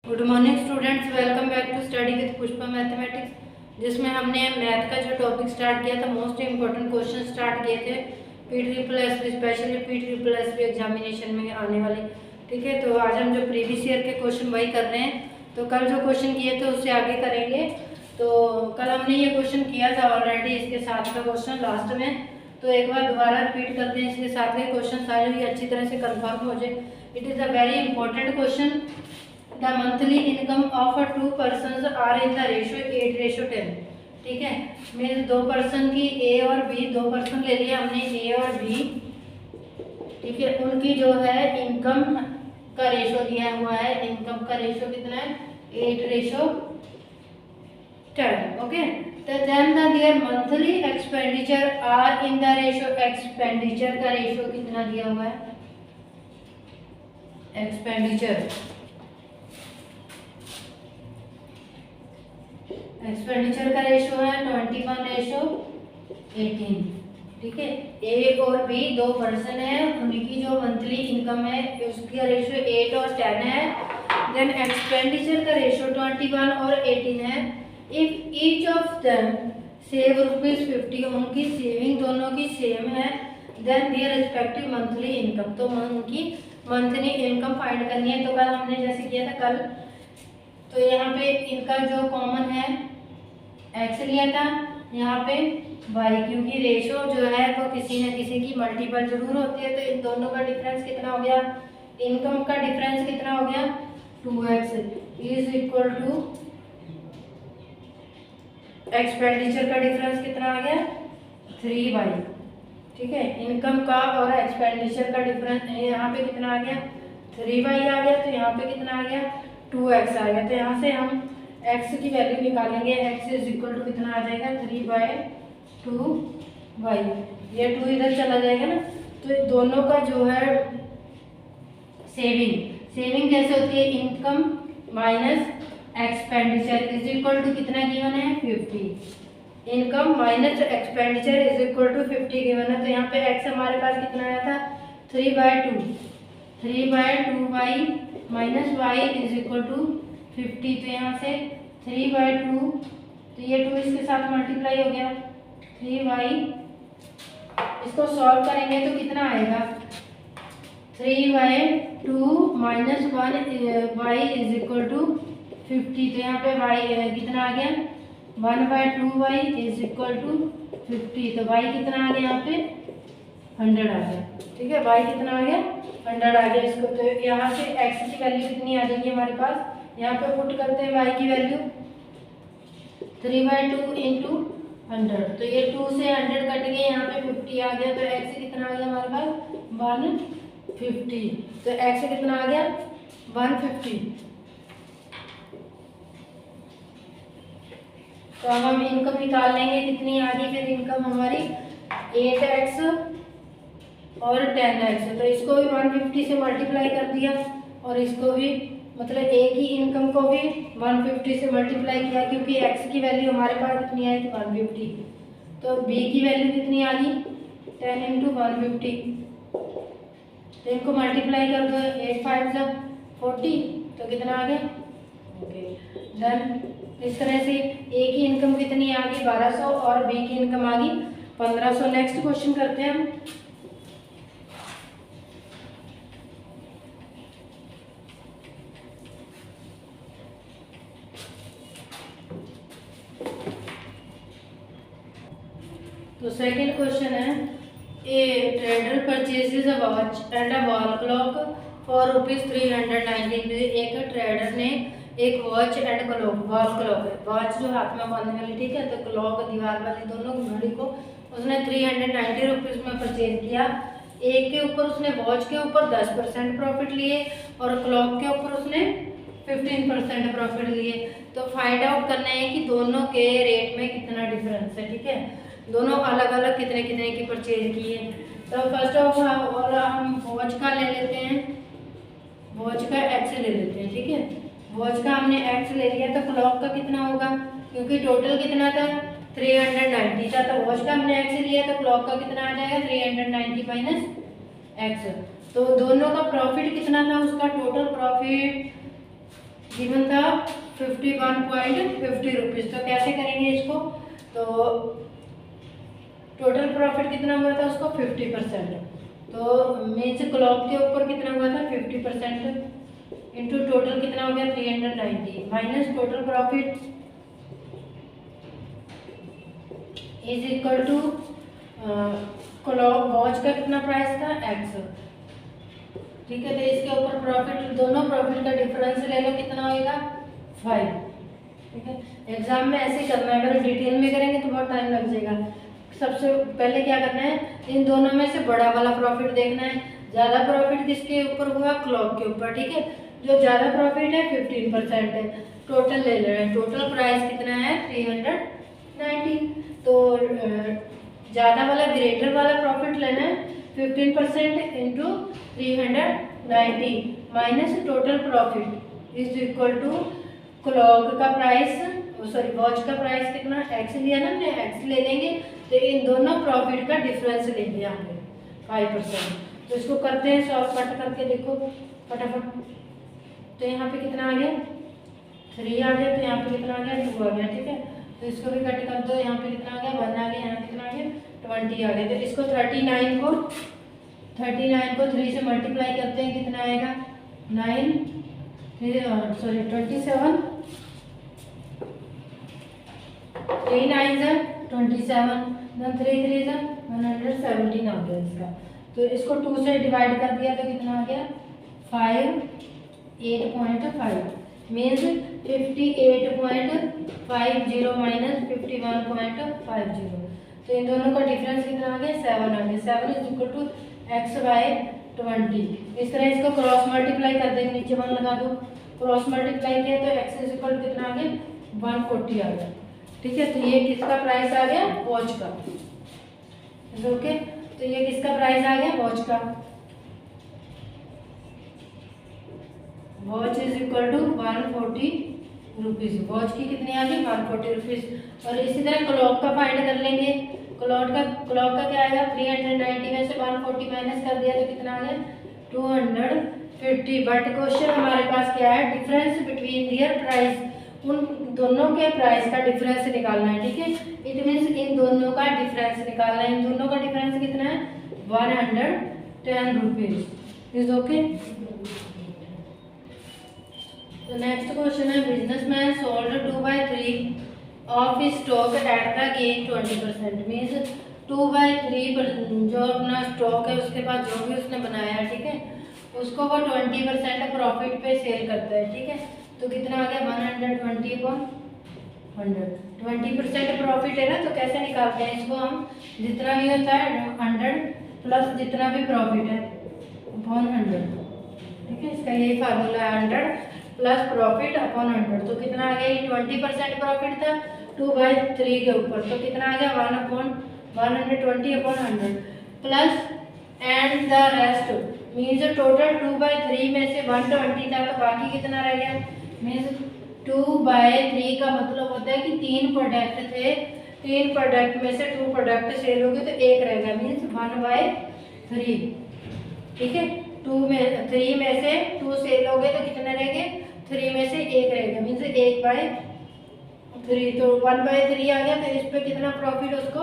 Good morning students, welcome back to study with Pushpa mathematics, जिसमें हमने math का जो टॉपिक स्टार्ट किया था, मोस्ट इम्पोर्टेंट क्वेश्चन स्टार्ट किए थे PSSB, स्पेशली PSSB एग्जामिनेशन में आने वाले। ठीक है, तो आज हम जो प्रीवियस ईयर के क्वेश्चन वही कर रहे हैं। तो कल जो क्वेश्चन किए थे उससे आगे करेंगे। तो कल हमने ये क्वेश्चन किया था ऑलरेडी, इसके साथ का क्वेश्चन लास्ट में। तो एक बार दोबारा रिपीट करते हैं, इसके साथ के क्वेश्चन सारे भी अच्छी तरह से कंफर्म हो जाए। It is a very important question. The monthly income of a two persons are in the ratio 8:10। ठीक है, मीन्स दो पर्सन की ए और बी, दो पर्सन ले लिया हमने ए और बी। ठीक है, उनकी जो है इनकम का रेशो दिया हुआ है। इनकम का रेशो कितना है? 8:10। ओके, तो then their monthly expenditure are in the ratio. Expenditure का रेशो कितना दिया हुआ है? एक्सपेंडिचर का रेशो है 21:18। ठीक है, ए और बी दो पर्सन है, उनकी जो मंथली इनकम है उसका रेशो 8 और 10 है। देन एक्सपेंडिचर का रेशो 21 और 18 है। If each of them save ₹50, उनकी सेविंग दोनों की सेम है, then their respective monthly income. तो उनकी मंथली इनकम फाइंड करनी है। तो कल हमने जैसे किया था कल, तो यहाँ पे इनका जो कॉमन है एक्स लिया था, यहाँ पे वाई, क्योंकि रेशो जो है वो किसी न किसी की मल्टीपल जरूर होती है। तो इन दोनों का डिफरेंस कितना हो गया? इनकम का डिफरेंस कितना हो गया? 2x is equal to expenditure का डिफरेंस कितना आ गया? 3y। ठीक है, इनकम का और एक्सपेंडिचर का डिफरेंस यहाँ पे कितना आ गया? 3y आ गया। तो यहाँ पे कितना आ गया? 2x आ गया। तो यहाँ से हम x की वैल्यू निकालेंगे। x इज इक्वल टू कितना आ जाएगा? 3/2y। ये 2 इधर चला जाएगा ना। तो दोनों का जो है सेविंग कैसे होती है? Income minus expenditure is equal to कितना गिवन है? 50। Income minus expenditure is equal to 50 given है। तो यहाँ पे x हमारे पास कितना आया था? 3/2y minus y is equal to 50। तो यहाँ से 3/2, तो ये 2 इसके साथ मल्टीप्लाई हो गया, 3y। इसको सॉल्व करेंगे तो कितना आएगा? 3/2 minus 1y is equal to 50। तो यहाँ पे y कितना आ गया? 1/2y is equal to 50। तो y कितना आ गया? यहाँ पे 100 आ गया। ठीक है, y कितना आ गया? 100 आ गया। इसको तो यहाँ से x की वैल्यू कितनी आ जाएगी हमारे पास? यहाँ पे पुट करते हैं y की वैल्यू 3/2 इंटू 100। तो ये 2 से 100 कट गए, यहाँ पे 50 आ गया। तो x कितना आ गया हमारे पास? 150। तो x कितना आ गया? 150। तो अब हम इनकम निकाल लेंगे कितनी आ गई। फिर इनकम हमारी 8x और 10x। तो इसको भी 150 से मल्टीप्लाई कर दिया, और इसको भी मतलब ए की इनकम को भी 150 से मल्टीप्लाई किया, क्योंकि x की वैल्यू हमारे पास कितनी आई थी? 150। तो b की वैल्यू कितनी आ गई? 10 इंटू 150। तो इनको मल्टीप्लाई कर दो, 8 5 40। तो कितना आ गया? Okay, done. इस तरह से ए की इनकम कितनी आ गई? 1200, और बी की इनकम आ गई 1500। नेक्स्ट क्वेश्चन करते हैं हम। तो सेकंड क्वेश्चन है, ए trader purchases a watch and a wall clock for ₹319। एक ट्रेडर ने एक watch and clock, wall clock है, वॉच जो हाथ में बांधने वाली, ठीक है, तो क्लॉक दीवार वाली, दोनों घड़ी को उसने 390 रुपीज़ में परचेज किया। एक के ऊपर उसने, वॉच के ऊपर 10% प्रॉफिट लिए, और क्लॉक के ऊपर उसने 15% प्रॉफिट लिए। तो फाइंड आउट करना है कि दोनों के रेट में कितना डिफरेंस है। ठीक है, दोनों अलग अलग कितने कितने की परचेज की है। तो फर्स्ट ऑफ ऑल हम वॉच का ले लेते हैं, वॉच का एक्स ले लेते हैं। ठीक है, वॉच का हमने एक्स ले लिया, तो क्लॉक का कितना होगा? क्योंकि टोटल कितना था? 390 था। तो वॉच का हमने एक्स लिया, तो क्लॉक का कितना आ जाएगा? 390 माइनस एक्स। तो दोनों का प्रॉफिट कितना था? उसका टोटल प्रॉफिट गिवन था 51.50 रुपीज़। तो कैसे करेंगे इसको, तो टोटल प्रॉफिट कितना हुआ था उसको 50%, तो मीन्स क्लॉक के ऊपर कितना हुआ था 50% इंटू टोटल कितना हो गया 390 minus total profit is equal to clock watch का कितना प्राइस था x। ठीक है, तो इसके ऊपर प्रॉफिट, दोनों प्रॉफिट का डिफरेंस ले लो, कितना होएगा 5। ठीक है, एग्जाम में ऐसे करना है, अगर डिटेल में करेंगे तो बहुत टाइम लग जाएगा। सबसे पहले क्या करना है, इन दोनों में से बड़ा वाला प्रॉफिट देखना है। ज़्यादा प्रॉफिट किसके ऊपर हुआ, क्लॉक के ऊपर। ठीक है, जो ज़्यादा प्रॉफिट है 15% है। टोटल ले लेना है, टोटल प्राइस कितना है 390। तो ज़्यादा वाला ग्रेटर वाला प्रॉफिट लेना है 15% into 390 minus total profit is equal to clock का प्राइस, सॉरी वॉच का प्राइस कितना x लिया ना हमने, x ले लेंगे तो इन दोनों प्रॉफिट का डिफरेंस लेंगे यहाँ पे 5%। तो इसको करते हैं सॉल्व, कट करके देखो फटाफट। तो यहाँ पे कितना आ गया 3 आ गया, तो यहाँ पे कितना आ गया 2 आ गया। ठीक है, तो इसको भी कट कर दो, यहाँ पे कितना आ गया 1 आ गया, यहाँ कितना आ गया 20 आ गया। तो इसको 39 को 3 से मल्टीप्लाई करते हैं, कितना आएगा 9 सॉरी 27, 3 9 जा 27, 3 3 जा 117 आ गया इसका। तो इसको 2 से डिवाइड कर दिया तो कितना आ गया 8.5 मीन्स 58.50 माइनस 51.50। तो इन दोनों का डिफरेंस कितना आ गया 7 आ गया। 7 इज इक्वल टू x/20। इस तरह इसको क्रॉस मल्टीप्लाई कर देंगे, नीचे 1 लगा दो, क्रॉस मल्टीप्लाई किया तो x इज इक्वल टू कितना आ गया 140 आ गया। ठीक है, तो ये किसका प्राइस आ गया वॉच का। ओके, तो ये किसका प्राइस आ गया वॉच का। Watch is equal to 140 rupees. Watch की कितनी आ गई 140 रुपीज़। और इसी तरह क्लॉक का फाइंड कर लेंगे। क्लॉक का क्या आएगा 390 में से 140 माइनस कर दिया तो कितना आ गया 250। बट क्वेश्चन हमारे पास क्या है, डिफरेंस बिटवीन दियर प्राइस, उन दोनों के प्राइस का डिफरेंस निकालना है। ठीक है, इट मीन्स इन दोनों का डिफरेंस निकालना है। इन दोनों का डिफरेंस कितना है 110 रुपीज़। Is okay. तो नेक्स्ट क्वेश्चन है, businessman sold 2/3 of stock at the gain 20%। Means 2/3 जो अपना स्टॉक है उसके बाद जो भी उसने बनाया है, ठीक है, उसको वो 20% प्रॉफिट पे सेल करता है। ठीक है, तो कितना आ गया 120/100। 20% प्रॉफिट है ना, तो कैसे निकालते हैं इसको हम, जितना भी होता है 100 प्लस जितना भी प्रॉफिट है अपॉन 100। ठीक है, इसका यही फार्मूला है 100 प्लस प्रॉफिट अपॉन 100। तो कितना आ गया, ये 20% प्रॉफिट था 2/3 के ऊपर, तो कितना आ गया 1/120/100 plus and the rest means total 2/3 में से 120 था, तो बाकी कितना रह गया मीन्स 2/3 का मतलब होता है कि 3 प्रोडक्ट थे, 3 प्रोडक्ट में से 2 प्रोडक्ट सेल हो गए तो 1 रहेगा मीन्स 1/3। ठीक है, 3 में से 2 सेल हो गए तो कितने रहेंगे 3 में से 1 रहेगा मीन्स 1/3। तो 1/3 आ गया, तो इस पर कितना प्रॉफिट उसको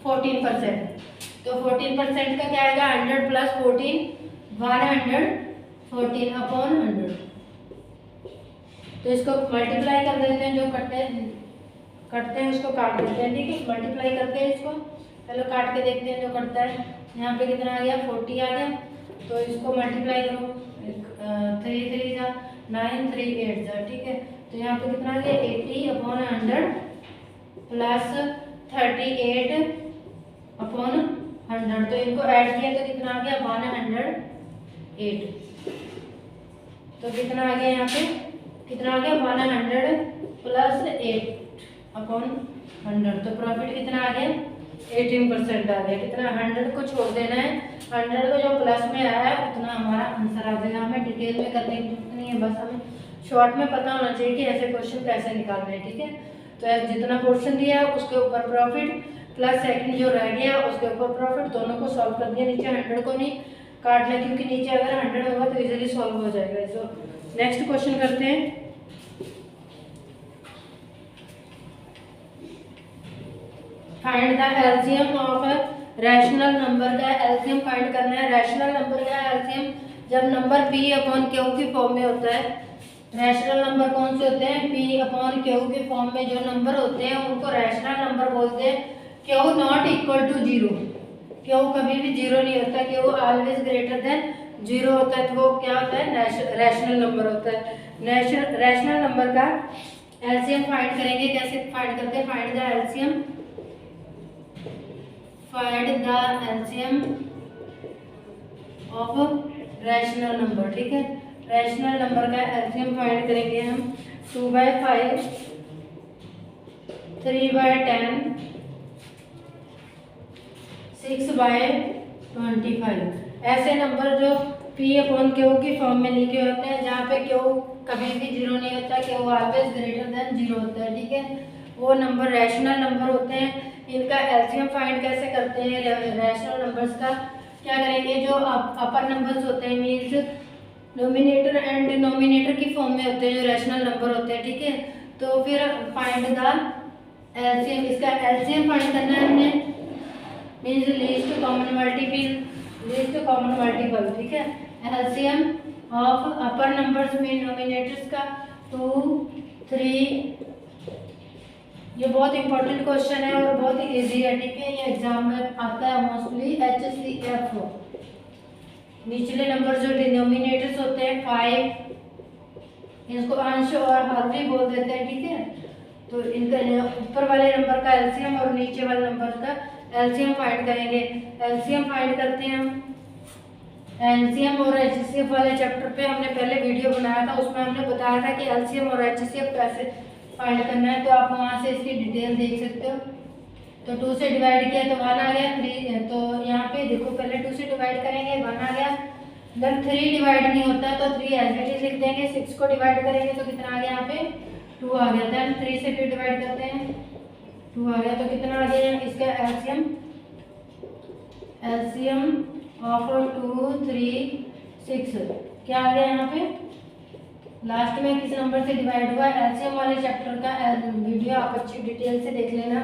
14%। तो 14% का क्या आएगा 100 प्लस 14 114 अपॉन 100। तो इसको मल्टीप्लाई कर देते हैं, जो कटते हैं उसको काट देते हैं। ठीक है, मल्टीप्लाई करते हैं इसको, पहले काट के देखते हैं जो कटता है। यहाँ पे कितना आ गया 40 आ गया, तो इसको मल्टीप्लाई करो 3 3 जा 9 3 8 जा। ठीक है, तो यहाँ पे कितना आ गया 80 अपॉन 100 प्लस 38 अपॉन 100। तो इनको ऐड किया तो कितना आ गया 108। तो कितना आ गया यहाँ पे कितना आ गया 100 प्लस 8 अपॉन 100। तो प्रॉफिट कितना आ गया 18% आ गया। कितना 100 को छोड़ देना है, 100 को जो प्लस में आया है उतना हमारा आंसर आ जाएगा। हमें डिटेल में करने की जरूरत नहीं है, बस हमें शॉर्ट में पता होना चाहिए कि ऐसे क्वेश्चन कैसे निकालने हैं। ठीक है, तो जितना पोर्शन दिया है उसके ऊपर प्रॉफिट प्लस सेकंड जो रह गया उसके ऊपर प्रॉफिट, दोनों को सॉल्व कर दिया। नीचे 100 को नहीं काटना क्योंकि नीचे अगर 100 होगा तो इजीली सॉल्व हो जाएगा। नेक्स्ट क्वेश्चन करते हैं। Find the LCM of rational number का एलसीएम फाइंड करना है। रैशनल नंबर का एलसीएम जब नंबर p अपॉन क्यू की फॉर्म में होता है। रैशनल नंबर कौन से होते हैं? p अपॉन क्यू की फॉर्म में जो नंबर होते हैं उनको रैशनल नंबर बोलते हैं। Q not equal to zero, Q कभी भी जीरो नहीं होता, Q always greater than zero होता है, तो वो क्या होता है? रैशनल नंबर होता है। रैशनल नंबर का एलसीएम फाइंड करेंगे। कैसे फाइंड करते हैं? Find the LCM, find the LCM of rational number. ठीक है, रैशनल नंबर का एलसीएम फाइंड करेंगे हम। 2/5, 3/10, 6/25। ऐसे नंबर जो p अपॉन क्यू की फॉर्म में लिखे होते हैं, जहाँ पे क्यू कभी भी जीरो नहीं होता, Q always greater than zero होता है। ठीक है, वो नंबर रैशनल नंबर होते हैं। इनका एलसीएम फाइंड कैसे करते हैं? रैशनल नंबर्स का क्या करेंगे? जो अपर नंबर्स होते हैं मीन्स नोमिनेटर एंड डिनोमिनेटर की फॉर्म में होते हैं, जो रैशनल नंबर होते हैं। ठीक है, तो फिर फाइंड द एलसीएम, इसका एलसीएम फाइंड करना है हमने, मीन्स लीस्ट कॉमन मल्टीपल। ठीक है, एलसीएम ऑफ अपर नंबर्स में नोमिनेटर्स का 2, 3। ये बहुत इंपॉर्टेंट क्वेश्चन है और बहुत ही इजी है। ठीक है, ये एग्जाम में आता है मोस्टली। HCF निचले नंबर जो डिनोमिनेटर्स होते हैं 5, इसको अंश और हर भी बोल देते हैं। ठीक है, तो इनका ऊपर वाले नंबर का एलसीएम और नीचे वाले नंबर का एलसीएम फाइंड करेंगे। एलसीएम फाइंड करते हैं हम। एलसीएम और एचसीएफ वाले चैप्टर पे हमने पहले वीडियो बनाया था, उसमें हमने बताया था कि एलसीएम और एचसीएफ कैसे फाइंड करना है, तो आप वहाँ से इसकी डिटेल देख सकते हो। तो 2 से डिवाइड किया तो 1 आ गया, 3, तो यहाँ पे देखो पहले 2 से डिवाइड करेंगे 1 आ गया। जब 3 डिवाइड नहीं होता तो 3 एज इट इज लिख देंगे। 6 को डिवाइड करेंगे तो कितना आ गया? यहाँ पे 2 आ गया। देन 3 से फिर डिवाइड करते हैं, 2 आ गया, तो कितना आ गया? इसका एलसीएम ऑफ 2, 3, 6 क्या आ गया? यहाँ पे लास्ट में किस नंबर से डिवाइड हुआ? एलसीएम वाले चैप्टर का वीडियो आप अच्छी डिटेल से देख लेना,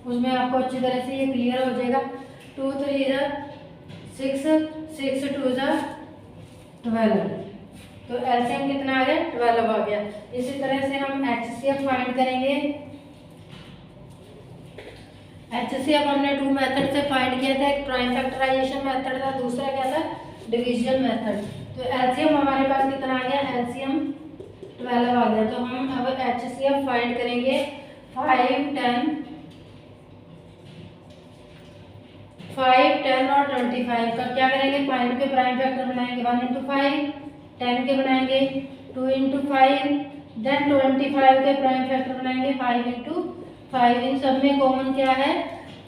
उसमें आपको अच्छी तरह से ये क्लियर हो जाएगा। 2, 3 6, 6, 2 12, तो एलसीएम कितना आ गया? 12 आ गया। इसी तरह से हम एचसीएफ फाइंड करेंगे। एचसीएफ हमने 2 मेथड से फाइंड किया था, एक प्राइम फैक्टराइजेशन मेथड था, दूसरा क्या था? Division method. तो एलसीएम हमारे पास कितना आ गया? एलसीएम 12 आ गया। तो हम अब एचसीएफ फाइंड करेंगे। 5, 10 और 25 का क्या करेंगे? 5 के प्राइम फैक्टर बनाएंगे 1 × 5, 10 के बनाएंगे 2 × 5, देन 25 के प्राइम फैक्टर बनाएंगे 5 × 5। इन सब में कॉमन क्या है?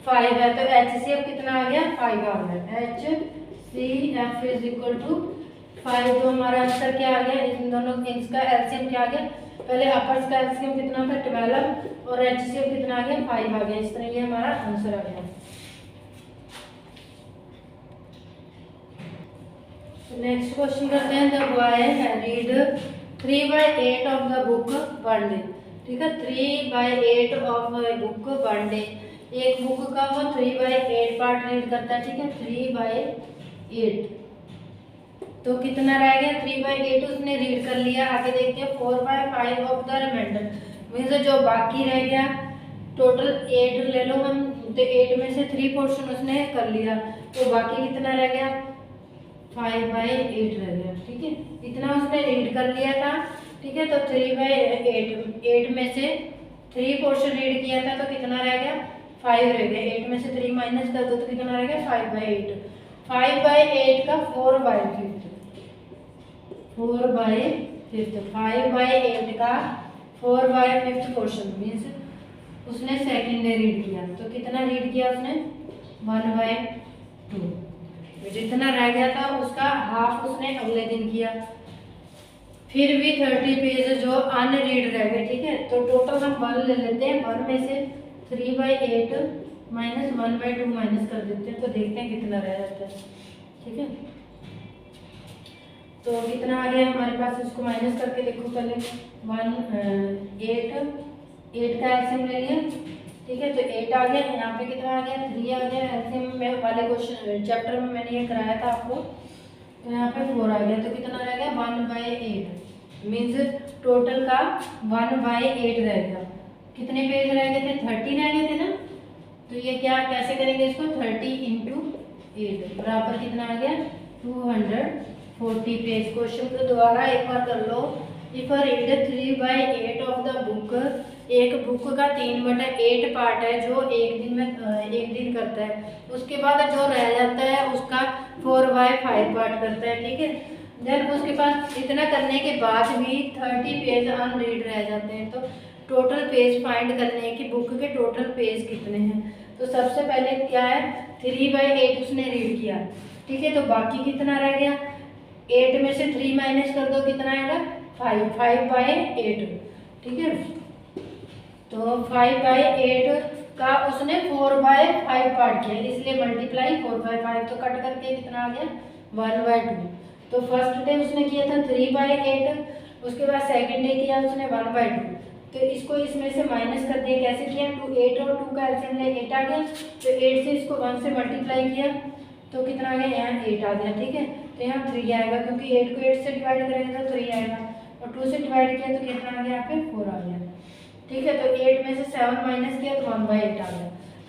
5 है, तो एचसीएफ कितना आ गया? 5 आ गया। HCF = 5। तो हमारा आंसर क्या आ गया? इन दोनों इसका एलसीएम क्या आ गया? पहले अपर्स का एलसीएम कितना था? 12 और एचसीएफ कितना आ गया? 5 आ गया। इस तरह ये हमारा आंसर आ गया। नेक्स्ट क्वेश्चन करते हैं। The boy read 3/8 of the book one day. ठीक है, 3/8 ऑफ बुक वन डे। एक बुक का वो 3/8 पार्ट रीड करता है। ठीक है, 3/8, तो कितना रह गया? 3/8 उसने रीड कर लिया। आगे देखते हैं 4/5 ऑफ द रिमाइंडर, मीन्स जो बाकी रह गया टोटल 8 ले लो हम, तो 8 में से 3 पोर्शन उसने कर लिया, तो बाकी कितना रह गया? 5/8 रह गया। ठीक है, इतना उसने रीड कर लिया था। ठीक है, तो 3/8, 8 में से 3 पोर्शन रीड किया था, तो कितना रह गया? 5 रह गया। 8 में से 3 माइनस कर दो तो कितना रह गया? 5/8। 5/8 का 4/5, 5/8 का 4/5 पोर्शन मीन्स उसने सेकंड डे रीड किया, तो कितना रीड किया उसने? 1/2। जितना रह गया था उसका हाफ उसने अगले दिन किया। फिर भी 30 पेज जो अनरीड रह गए। ठीक है, तो टोटल हम 1 ले लेते हैं। 1 में से 3/8 माइनस 1/2 माइनस कर देते हैं, तो देखते हैं कितना रह जाता है। ठीक है, तो कितना आ गया हमारे पास, इसको माइनस करके देखो पहले। 8 का एलसीएम ले लिया, ठीक है, तो 8 आ गया। यहाँ पे कितना आ गया, 3 आ गया। एलसीएम में वाले क्वेश्चन चैप्टर में मैंने ये कराया था आपको, तो यहाँ पे 4 आ गया। तो कितना रह गया, 1/8 मीन्स टोटल का 1/8 रह गया। कितने पेज रह गए थे, 30 रह गए थे ना। तो ये क्या कैसे करेंगे इसको, 30 × 8 बराबर कितना आ गया, 240 पेज। क्वेश्चन को दोबारा एक बार कर लो। If read 3/8 of the book, एक बुक का 3/8 पार्ट है जो एक दिन करता है, उसके बाद जो रह जाता है उसका 4/5 पार्ट करता है, ठीक है। देन उसके पास इतना करने के बाद भी 30 पेज अनरीड रह जाते हैं। तो टोटल पेज फाइंड करने हैं कि बुक के टोटल पेज कितने हैं। तो सबसे पहले क्या है, 3/8 उसने रीड किया, ठीक है। तो बाकी कितना रह गया, 8 में से 3 माइनस कर दो, कितना आएगा, 5/8, ठीक है। तो 5/8 का उसने 4/5 पार्ट किया, इसलिए मल्टीप्लाई 4/5। तो कट करके कितना आ गया, 1/2। तो फर्स्ट डे उसने किया था 3/8, उसके बाद सेकंड डे किया उसने 1/2। तो इसको इसमें से माइनस कर दिया, कैसे किया, 8 और 2 का एलसीएम ले 8 आ गया। तो 8 से इसको 1 से मल्टीप्लाई किया तो कितना आ गया, यहाँ 8 आ गया, ठीक है। तो यहाँ 3 आएगा, क्योंकि 8 को 8 से डिवाइड करेंगे तो 3 आएगा, और 2 से डिवाइड किया तो कितना आ गया, यहाँ पे 4 आ गया, ठीक है। तो 8 में से 7 माइनस किया तो 1/8 आ गया।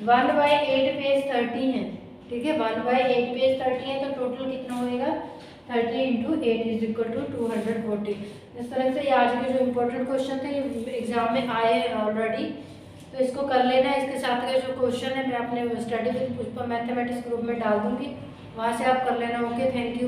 1/8 पेज 30 है, ठीक है। 1/8 पेज 30 है, तो टोटल कितना होएगा, 30 × 8 = 240। इस तरह से ये आज के जो इम्पोर्टेंट क्वेश्चन थे ये एग्जाम में आए हैं ऑलरेडी, तो इसको कर लेना। इसके साथ के जो क्वेश्चन है मैं अपने study with Pushpa mathematics group में डाल दूंगी, वहाँ से आप कर लेना। Okay, thank you.